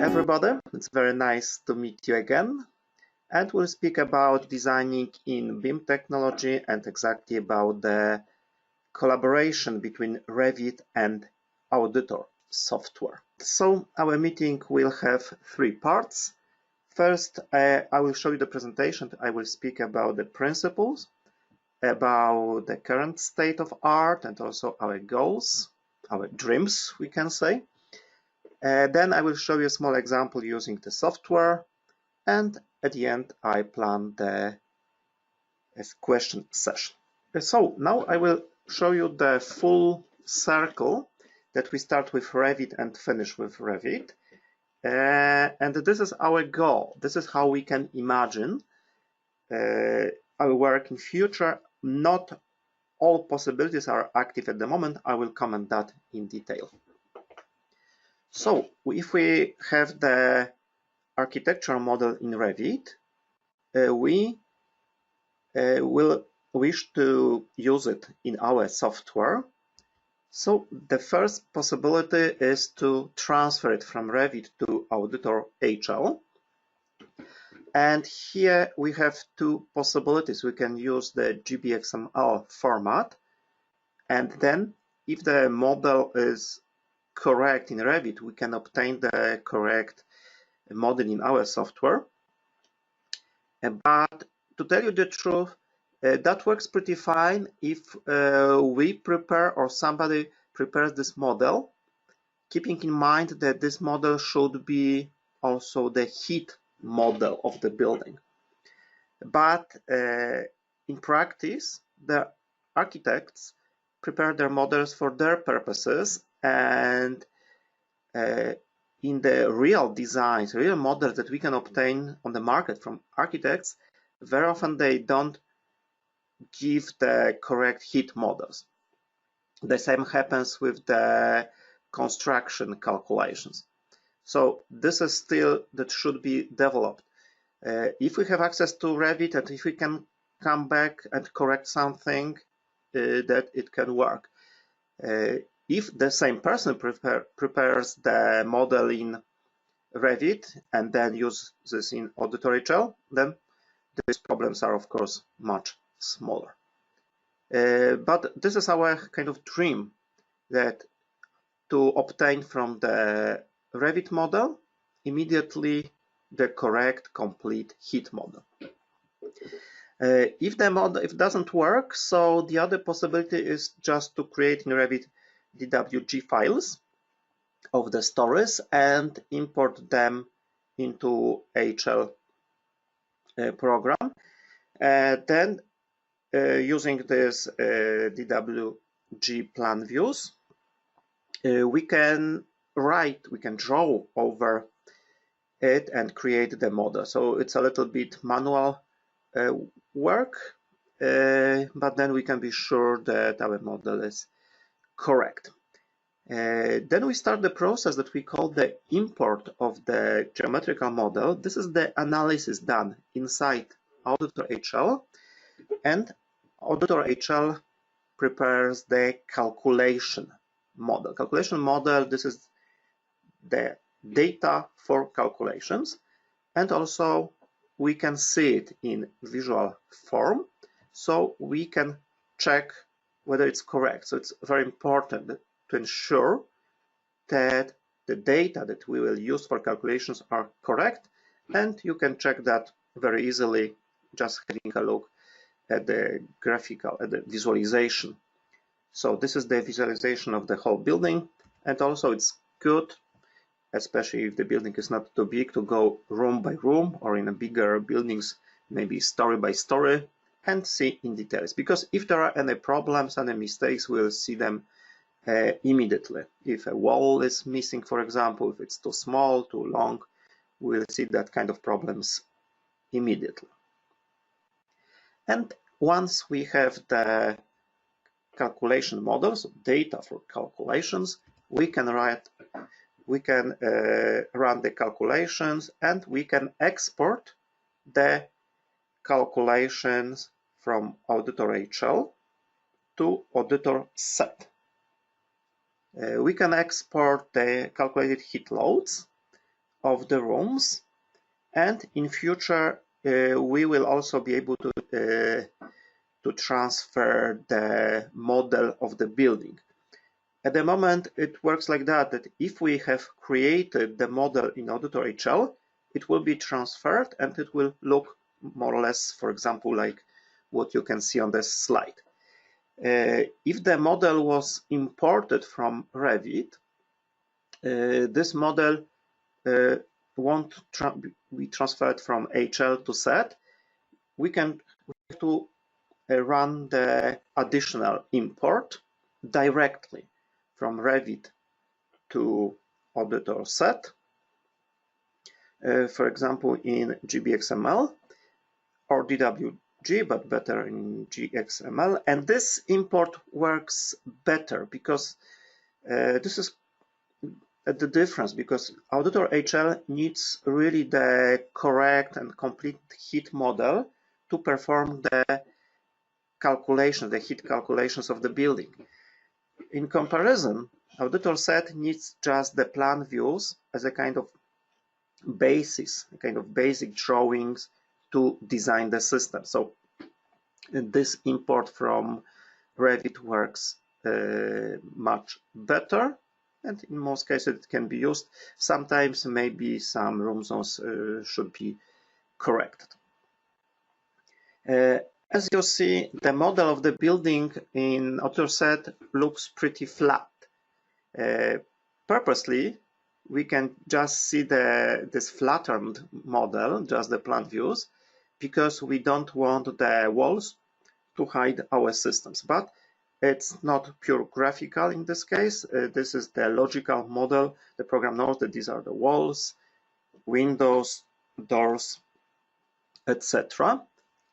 everybody, it's very nice to meet you again, and we'll speak about designing in BIM technology and exactly about the collaboration between Revit and Audytor software. So our meeting will have three parts. First, I will show you the presentation. I will speak about the principles, about the current state of art and also our goals, our dreams, we can say. Then I will show you a small example using the software, and at the end I plan the question session. So now I will show you the full circle that we start with Revit and finish with Revit. And this is our goal. This is how we can imagine our work in future. Not all possibilities are active at the moment. I will comment that in detail. So if we have the architectural model in Revit, we will wish to use it in our software. So the first possibility is to transfer it from Revit to Audytor HL. And here we have two possibilities. We can use the GBXML format, and then if the model is correct in Revit, we can obtain the correct model in our software. But to tell you the truth, that works pretty fine if we prepare or somebody prepares this model, keeping in mind that this model should be also the heat model of the building. But in practice, the architects prepare their models for their purposes, and in the real designs, real models that we can obtain on the market from architects, very often they don't give the correct heat models. The same happens with the construction calculations. So this is still that should be developed. If we have access to Revit and if we can come back and correct something, that it can work. If the same person prepares the model in Revit and then uses this in Audytor HL, then these problems are of course much smaller. But this is our kind of dream, that to obtain from the Revit model immediately the correct complete heat model. If the model doesn't work, so the other possibility is just to create in Revit DWG files of the stories and import them into HL program. Then using this DWG plan views, we can draw over it and create the model. So it's a little bit manual work, but then we can be sure that our model is correct. Then we start the process that we call the import of the geometrical model. This is the analysis done inside Audytor HL, and Audytor HL prepares the calculation model. Calculation model, this is the data for calculations, and also we can see it in visual form, so we can check whether it's correct. So it's very important to ensure that the data that we will use for calculations are correct, and you can check that very easily just having a look at the visualization. So this is the visualization of the whole building, and also it's good, especially if the building is not too big, to go room by room, or in a bigger buildings, maybe story by story, and see in details. Because if there are any problems, any mistakes, we'll see them immediately. If a wall is missing, for example, if it's too small, too long, we'll see that kind of problems immediately. And once we have the calculation models, data for calculations, we can run the calculations, and we can export the calculations from Audytor HL to Audytor SET. We can export the calculated heat loads of the rooms, and in future we will also be able to transfer the model of the building. At the moment it works like that if we have created the model in Audytor HL, it will be transferred and it will look more or less, for example, like what you can see on this slide. If the model was imported from Revit, this model won't be transferred from HL to SET. We have to run the additional import directly from Revit to Audytor SET, for example in GBXML or DWG, but better in GXML. And this import works better because this is the difference, because Audytor HL needs really the correct and complete heat model to perform the calculations, the heat calculations of the building. In comparison, Audytor SET needs just the plan views as a kind of basis, a kind of basic drawings to design the system. So this import from Revit works much better, and in most cases it can be used. Sometimes maybe some room zones should be corrected. As you see, the model of the building in Audytor SET looks pretty flat. Purposely, we can just see this flattened model, just the plan views, because we don't want the walls to hide our systems. But it's not pure graphical in this case. This is the logical model. The program knows that these are the walls, windows, doors, etc.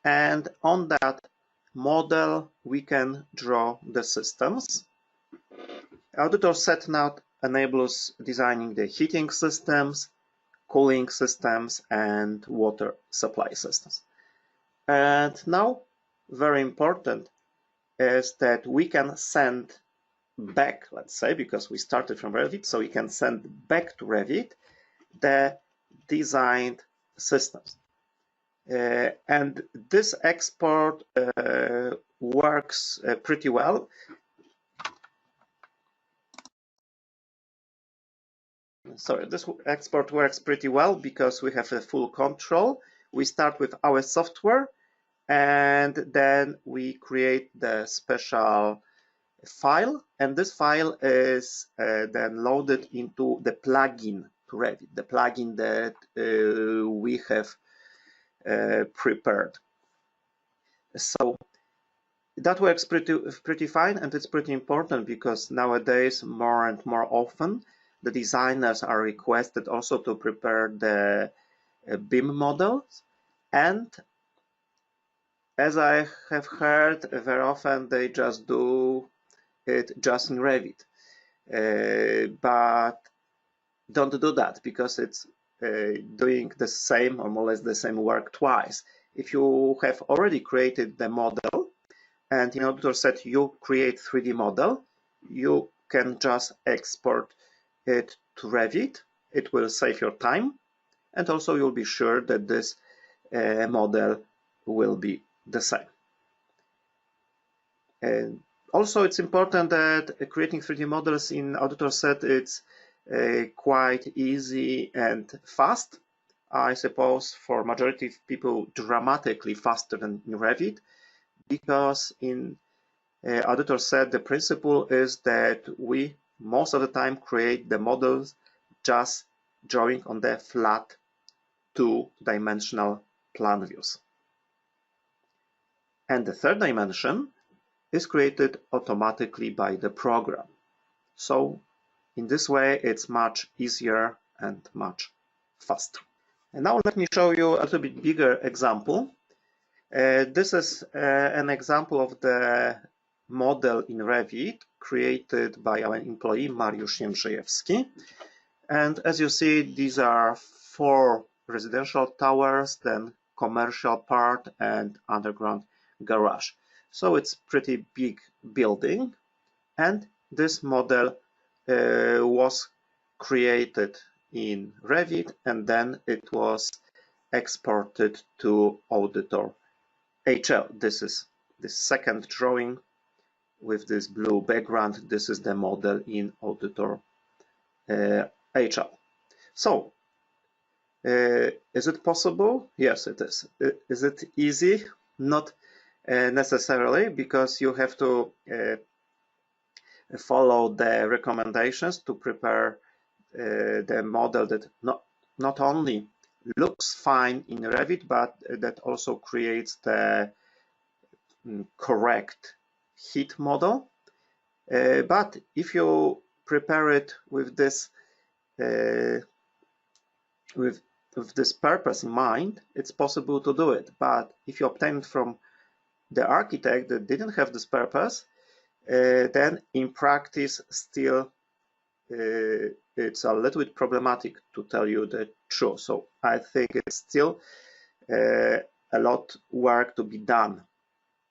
And on that model, we can draw the systems. Audytor SET now enables designing the heating systems, cooling systems, and water supply systems. And now, very important, is that we can send back, let's say, because we started from Revit, so we can send back to Revit the designed systems. And this export works pretty well. Sorry, this export works pretty well because we have a full control. We start with our software, and then we create the special file, and this file is then loaded into the plugin to Revit, the plugin that we have prepared. So that works pretty fine, and it's pretty important because nowadays more and more often the designers are requested also to prepare the BIM models, and as I have heard, very often they just do it just in Revit. But don't do that, because it's doing the same or more or less the same work twice. If you have already created the model and in Audytor SET you create 3D model, you can just export it to Revit. It will save your time, and also you'll be sure that this model will be the same. And also, it's important that creating 3D models in Audytor SET it's quite easy and fast. I suppose for majority of people dramatically faster than in Revit, because in Audytor SET the principle is that we most of the time create the models just drawing on the flat two-dimensional plan views. And the third dimension is created automatically by the program. So in this way it's much easier and much faster. And now let me show you a little bit bigger example. This is an example of the model in Revit created by our employee Mariusz Jędrzejewski. And as you see, these are 4 residential towers, then commercial part and underground garage. So it's pretty big building, and this model was created in Revit, and then it was exported to Audytor HL. This is the second drawing with this blue background. This is the model in Audytor HL. So, is it possible? Yes, it is. Is it easy? Not necessarily, because you have to follow the recommendations to prepare the model that not only looks fine in Revit, but that also creates the correct heat model. But if you prepare it with this purpose in mind, it's possible to do it. But if you obtain it from the architect that didn't have this purpose, then in practice still it's a little bit problematic, to tell you the truth. So I think it's still a lot work to be done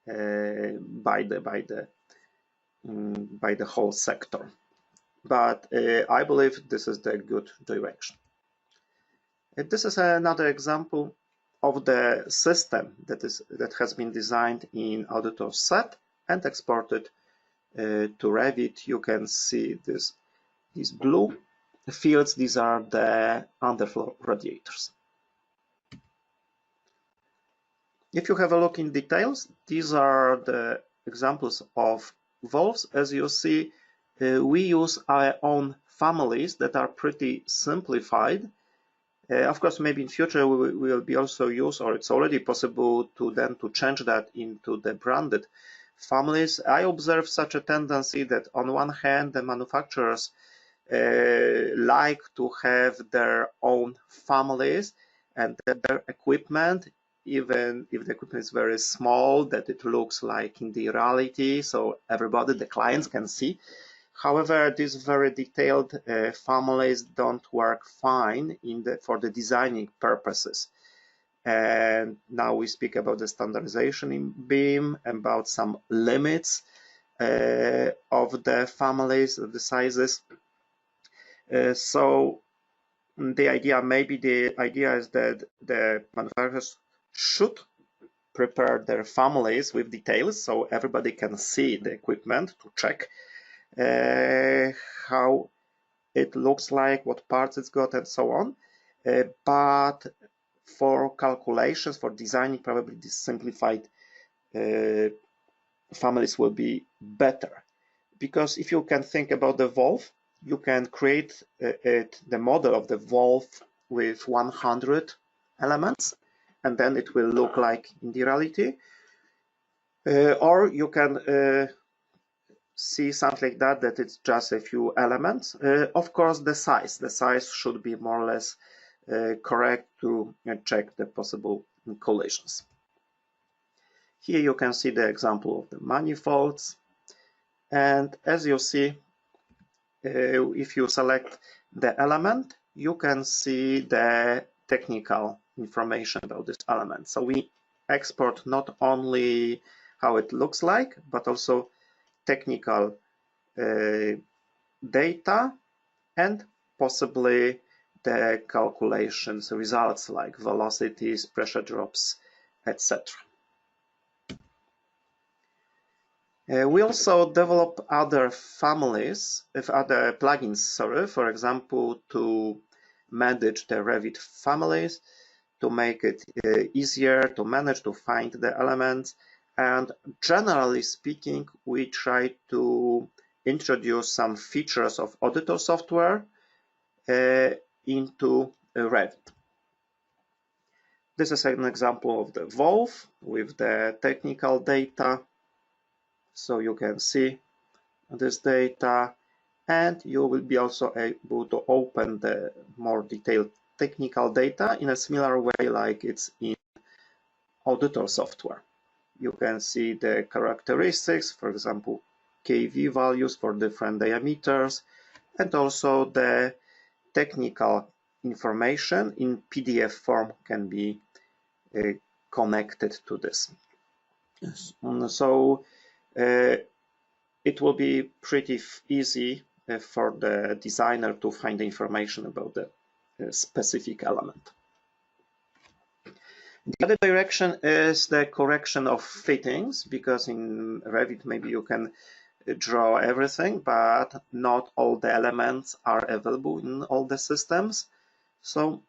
by the whole sector. But I believe this is the good direction. This is another example of the system that has been designed in Audytor SET and exported to Revit. You can see these blue fields. These are the underfloor radiators. If you have a look in details, these are the examples of valves. As you see, we use our own families that are pretty simplified. Of course, maybe in future we will be also use, or it's already possible to change that into the branded families. I observe such a tendency that on one hand the manufacturers like to have their own families, and that their equipment, even if the equipment is very small, that it looks like in the reality, so everybody, the clients, can see. However, these very detailed families don't work fine for the designing purposes. And now we speak about the standardization in BIM, about some limits of the families, of the sizes. So the idea is that the manufacturers should prepare their families with details, so everybody can see the equipment to check how it looks like, what parts it's got, and so on. But for calculations, for designing, probably these simplified families will be better. Because if you can think about the valve, you can create the model of the valve with 100 elements, and then it will look like in the reality. Or you can see something like that it's just a few elements. Of course, the size should be more or less correct to check the possible collisions. Here you can see the example of the manifolds, and as you see, if you select the element, you can see the technical information about this element. So we export not only how it looks like, but also technical data and possibly the calculations results like velocities, pressure drops, etc. We also develop other families, other plugins, for example, to manage the Revit families, to make it easier to manage, to find the elements. And generally speaking, we try to introduce some features of Audytor software into Revit. This is an example of the valve with the technical data. So you can see this data, and you will be also able to open the more detailed technical data in a similar way like it's in Audytor software. You can see the characteristics, for example, kV values for different diameters, and also the technical information in PDF form can be connected to this. So it will be pretty easy for the designer to find the information about the specific element. The other direction is the correction of fittings, because in Revit maybe you can draw everything, but not all the elements are available in all the systems. So,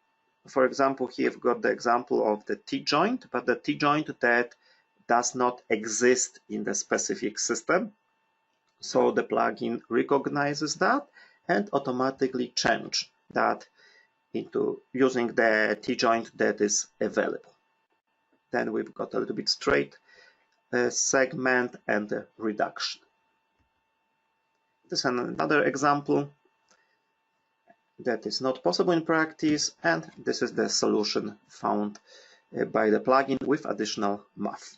for example, here you've got the example of the T-joint, but the T-joint that does not exist in the specific system. So the plugin recognizes that and automatically change that into using the T-joint that is available. Then we've got a little bit straight segment and a reduction. This is another example that is not possible in practice, and this is the solution found by the plugin with additional math.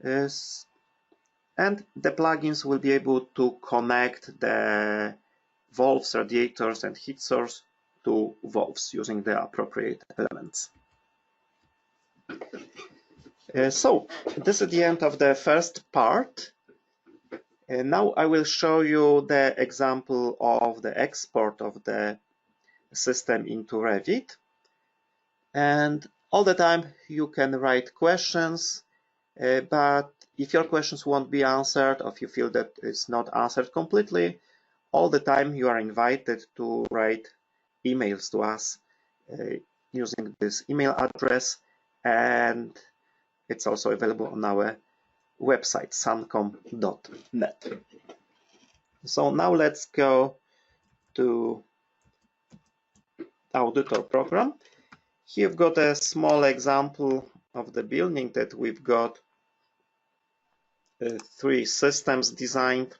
And the plugins will be able to connect the valves, radiators, and heat source to valves using the appropriate elements. So this is the end of the first part. Now I will show you the example of the export of the system into Revit. And all the time you can write questions, but if your questions won't be answered, or if you feel that it's not answered completely, all the time you are invited to write emails to us using this email address, and it's also available on our website, suncom.net. So now let's go to Audytor program. Here you've got a small example of the building that we've got 3 systems designed.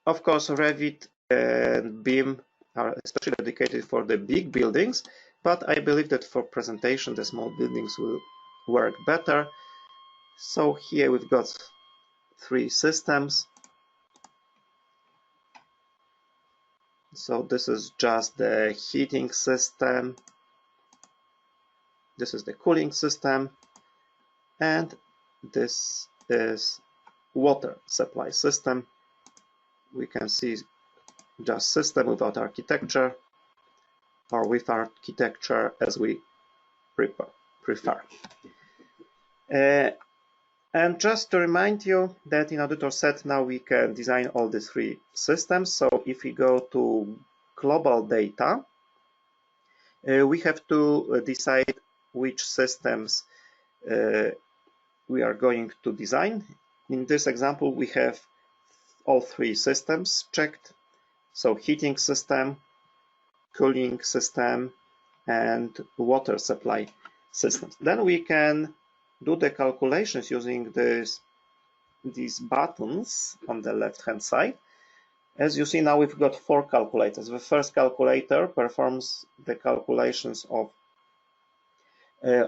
Of course, Revit and BIM are especially dedicated for the big buildings, but I believe that for presentation the small buildings will work better. So here we've got 3 systems. So this is just the heating system, this is the cooling system, and this is water supply system. We can see just system without architecture, or with architecture as we prefer. And just to remind you that in Audytor SET now we can design all the 3 systems. So if we go to global data, we have to decide which systems we are going to design. In this example, we have all 3 systems checked. So heating system, cooling system, and water supply systems. Then we can do the calculations using these buttons on the left hand side. As you see, now we've got 4 calculators. The first calculator performs the calculations of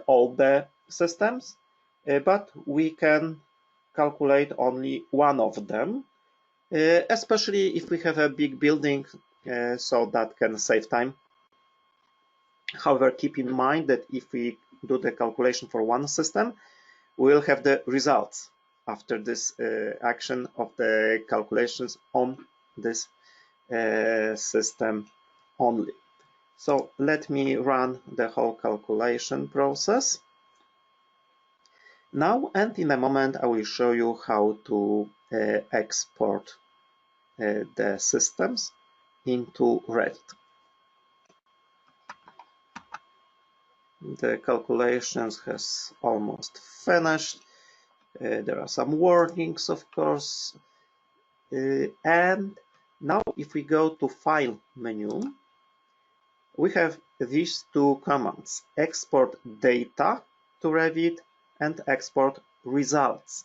all the systems, but we can calculate only one of them, especially if we have a big building, so that can save time. However, keep in mind that if we do the calculation for one system, we will have the results after this action of the calculations on this system only. So let me run the whole calculation process now, and in a moment I will show you how to export the systems into Revit. The calculations has almost finished. There are some warnings, of course. And now if we go to File menu, we have these 2 commands: export data to Revit and export results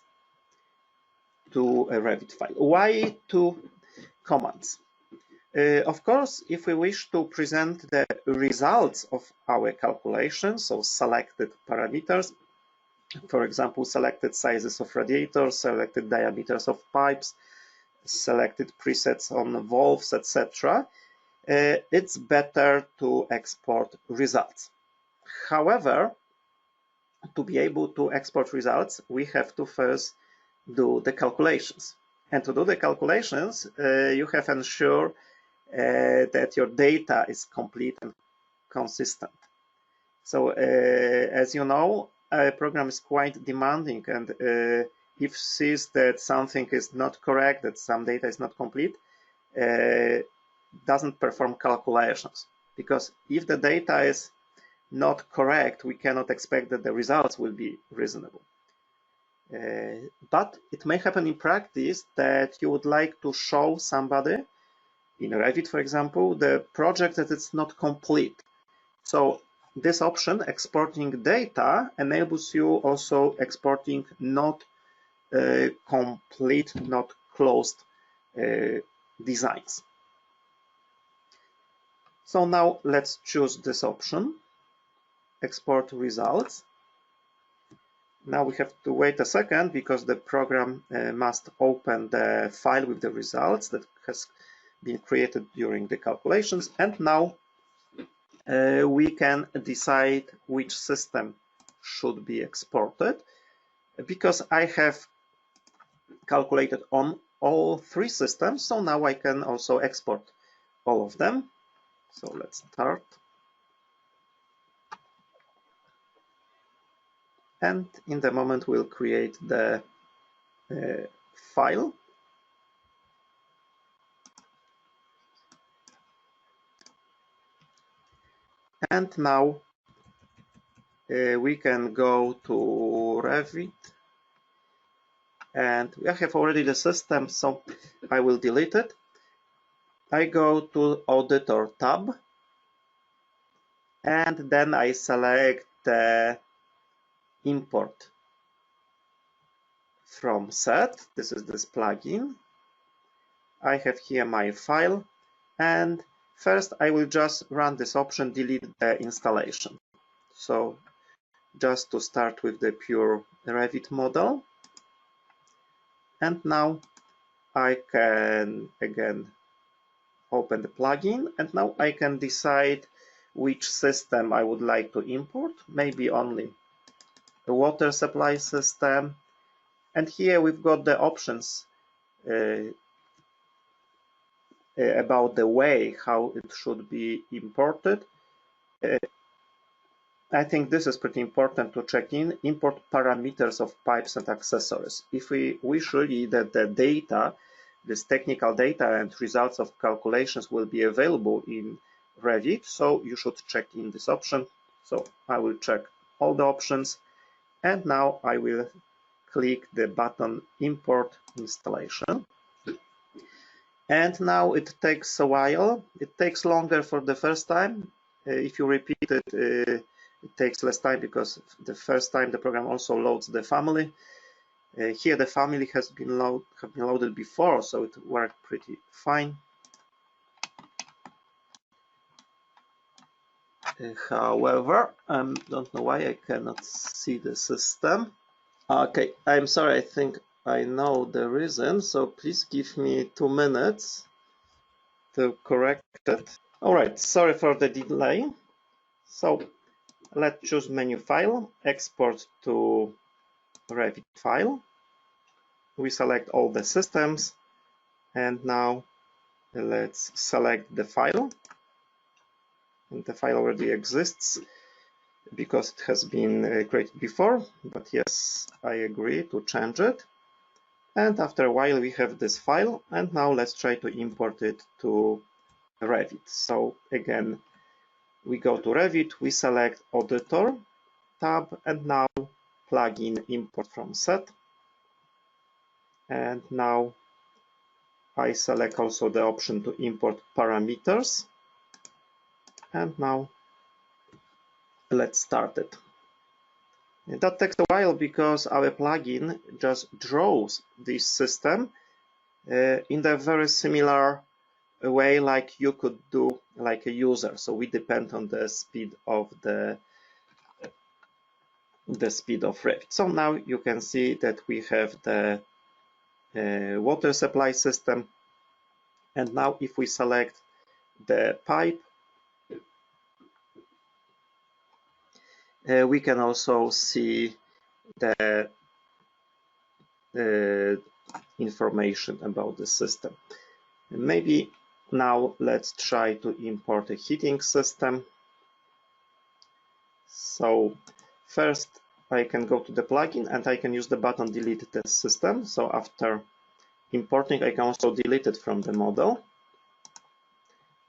to a Revit file. Why 2 commands? Of course, if we wish to present the results of our calculations, so selected parameters, for example, selected sizes of radiators, selected diameters of pipes, selected presets on valves, etc., it's better to export results. However, to be able to export results, we have to first do the calculations. And to do the calculations, you have ensure that your data is complete and consistent. So as you know, a program is quite demanding, and if sees that something is not correct, that some data is not complete, doesn't perform calculations. Because if the data is not correct, we cannot expect that the results will be reasonable. But it may happen in practice that you would like to show somebody, in Revit for example, the project that it's not complete. So this option, exporting data, enables you also exporting not complete, not closed designs. So now let's choose this option, export results. Now we have to wait a second because the program must open the file with the results that has been created during the calculations. And now we can decide which system should be exported. Because I have calculated on all three systems, so now I can also export all of them. So let's start. And in the moment we'll create the file. And now we can go to Revit. And I have already the system, so I will delete it. I go to Auditor tab. And then I select the import from SET. This is this plugin. I have here my file, and first I will just run this option, delete the installation. So just to start with the pure Revit model. And now I can again open the plugin, and now I can decide which system I would like to import, maybe only the water supply system. And here we've got the options about the way how it should be imported. I think this is pretty important to check in. Import parameters of pipes and accessories. If we wish really that the data, this technical data and results of calculations will be available in Revit, so you should check in this option. So I will check all the options, and now I will click the button Import Installation. And now it takes a while. It takes longer for the first time. If you repeat it, it takes less time because the first time the program also loads the family. Here the family has been loaded before, so it worked pretty fine. However, I don't know why I cannot see the system. Okay, I'm sorry, I think I know the reason, so please give me 2 minutes to correct it. Alright, sorry for the delay. So let's choose menu file, export to Revit file. We select all the systems, and now let's select the file. And the file already exists because it has been created before, but yes, I agree to change it. And after a while we have this file, and now let's try to import it to Revit. So again, we go to Revit, we select Auditor tab, and now plugin import from SET. And now I select also the option to import parameters. And now let's start it. And that takes a while because our plugin just draws this system in a very similar way like you could do like a user. So we depend on the speed of the speed of Revit. So now you can see that we have the water supply system, and now if we select the pipe, we can also see the information about the system. Maybe now let's try to import a heating system. So first I can go to the plugin and I can use the button delete the system. So after importing, I can also delete it from the model.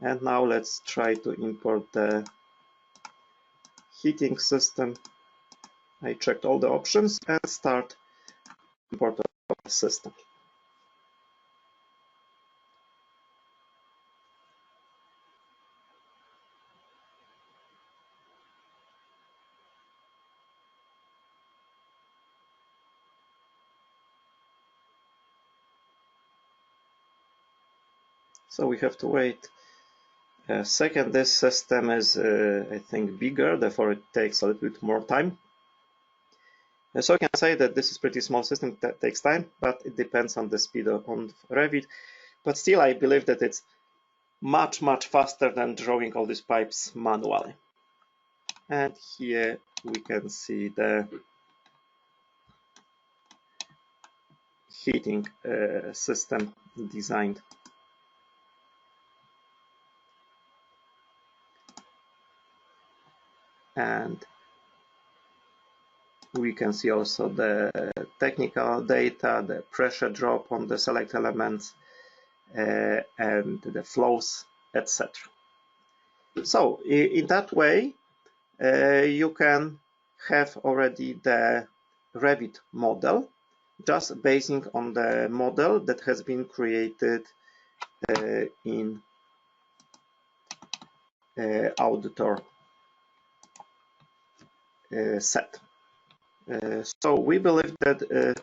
And now let's try to import the heating system. I checked all the options and start import of the system. So we have to wait a second. This system is, I think, bigger, therefore it takes a little bit more time. So I can say that this is pretty small system that takes time, but it depends on the speed on Revit. But still, I believe that it's much faster than drawing all these pipes manually. And here we can see the heating system designed. And we can see also the technical data, the pressure drop on the select elements, and the flows, etc. So in that way, you can have already the Revit model, just basing on the model that has been created in Audytor SET. So we believe that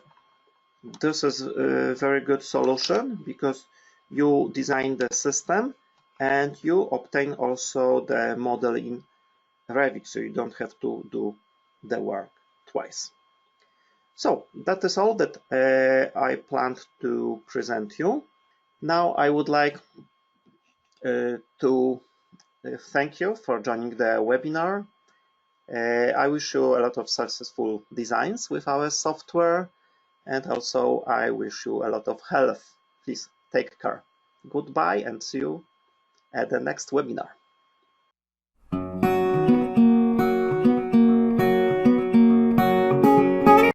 this is a very good solution because you design the system and you obtain also the model in Revit, so you don't have to do the work twice. So that is all that I planned to present you. Now I would like to thank you for joining the webinar. I wish you a lot of successful designs with our software, and also I wish you a lot of health. Please take care. Goodbye and see you at the next webinar.